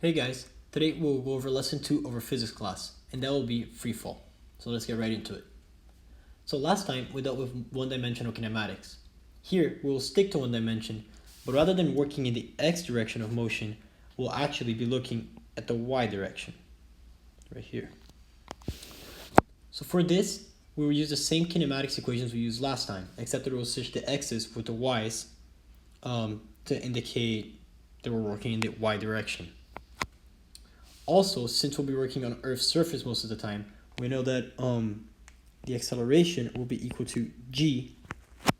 Hey guys, today we'll go over lesson 2 of our physics class, and that will be free fall. So let's get right into it. So last time we dealt with one-dimensional kinematics. Here we will stick to one dimension, but rather than working in the x direction of motion, we'll actually be looking at the y direction, right here. So for this, we will use the same kinematics equations we used last time, except that we'll switch the x's with the y's to indicate that we're working in the y direction. Also, since we'll be working on Earth's surface most of the time, we know that the acceleration will be equal to g,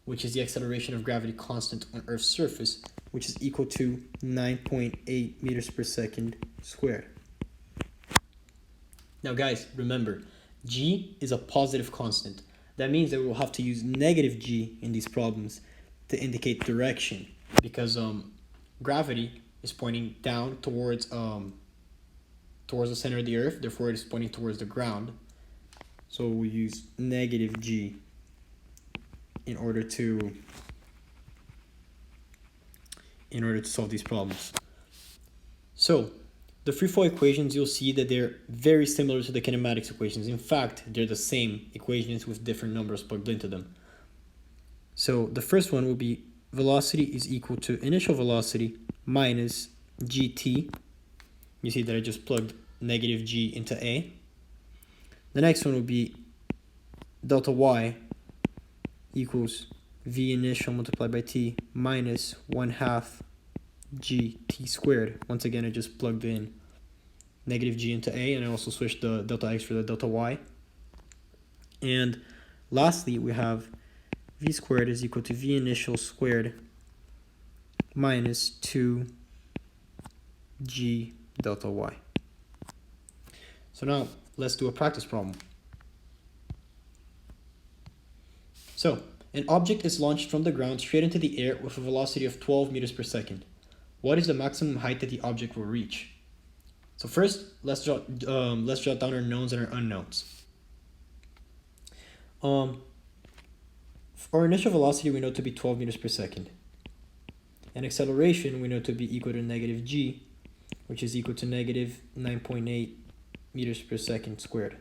which is the acceleration of gravity constant on Earth's surface, which is equal to 9.8 meters per second squared. Now guys, remember, g is a positive constant. That means that we will have to use negative g in these problems to indicate direction, because gravity is pointing down towards the center of the Earth, therefore it is pointing towards the ground. So we use negative g in order to solve these problems. So the free fall equations, you'll see that they're very similar to the kinematics equations. In fact, they're the same equations with different numbers plugged into them. So the first one will be velocity is equal to initial velocity minus gt. You see that I just plugged negative g into A. The next one will be delta y equals v initial multiplied by t minus 1/2 gt squared. Once again, I just plugged in negative g into A, and I also switched the delta x for the delta y. And lastly, we have v squared is equal to v initial squared minus 2g delta y. So now let's do a practice problem. So an object is launched from the ground straight into the air with a velocity of 12 meters per second. What is the maximum height that the object will reach? So first, let's jot down our knowns and our unknowns. Our initial velocity we know to be 12 meters per second. And acceleration we know to be equal to negative g, which is equal to negative 9.8 meters per second squared.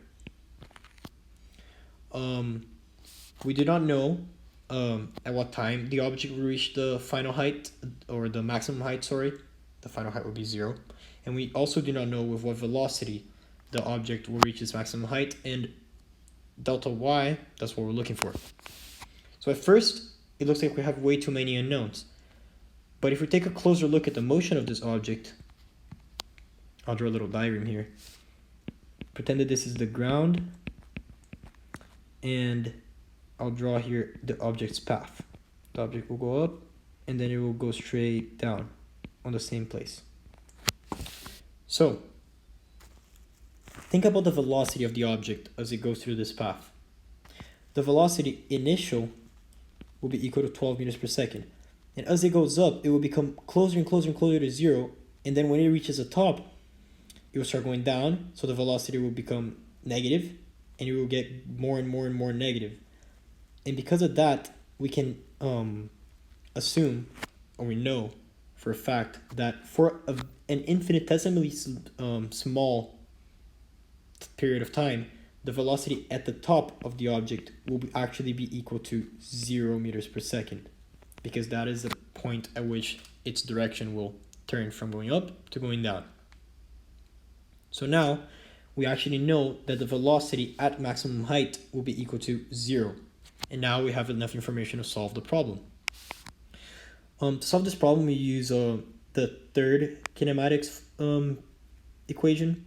We do not know at what time the object will reach the final height, or the maximum height, sorry. The final height will be 0. And we also do not know with what velocity the object will reach its maximum height, and delta y, that's what we're looking for. So at first, it looks like we have way too many unknowns. But if we take a closer look at the motion of this object, I'll draw a little diagram here. Pretend that this is the ground, and I'll draw here the object's path. The object will go up, and then it will go straight down on the same place. So think about the velocity of the object as it goes through this path. The velocity initial will be equal to 12 meters per second. And as it goes up, it will become closer and closer and closer to 0. And then when it reaches the top, it will start going down. So the velocity will become negative, and it will get more and more and more negative. And because of that, we can assume, or we know for a fact, that for an infinitesimally small period of time, the velocity at the top of the object will actually be equal to 0 meters per second, because that is the point at which its direction will turn from going up to going down. So now we actually know that the velocity at maximum height will be equal to 0. And now we have enough information to solve the problem. To solve this problem, we use the third kinematics equation,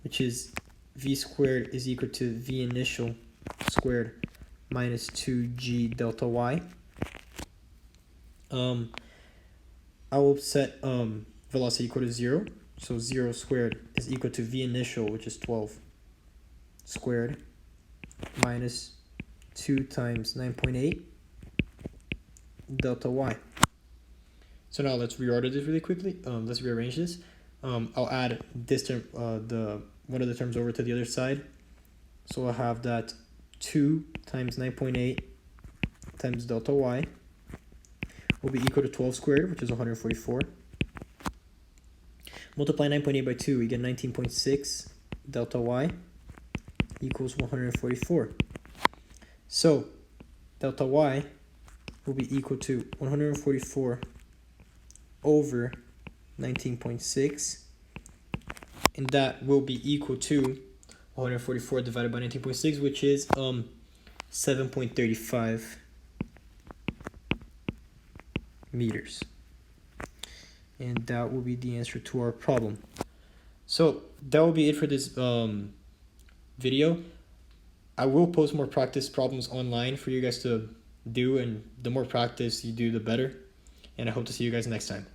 which is v squared is equal to v initial squared minus 2g delta y. I will set velocity equal to 0. So 0 squared is equal to v initial, which is 12 squared, minus 2 times 9.8 delta y. So now let's reorder this really quickly. Let's rearrange this. I'll add this term, one of the terms over to the other side. So I'll have that 2 times 9.8 times delta y will be equal to 12 squared, which is 144, Multiply 9.8 by 2, we get 19.6 delta y equals 144. So delta y will be equal to 144 over 19.6, and that will be equal to 144 divided by 19.6, which is 7.35 meters. And that will be the answer to our problem. So that will be it for this video. I will post more practice problems online for you guys to do, and the more practice you do, the better. And I hope to see you guys next time.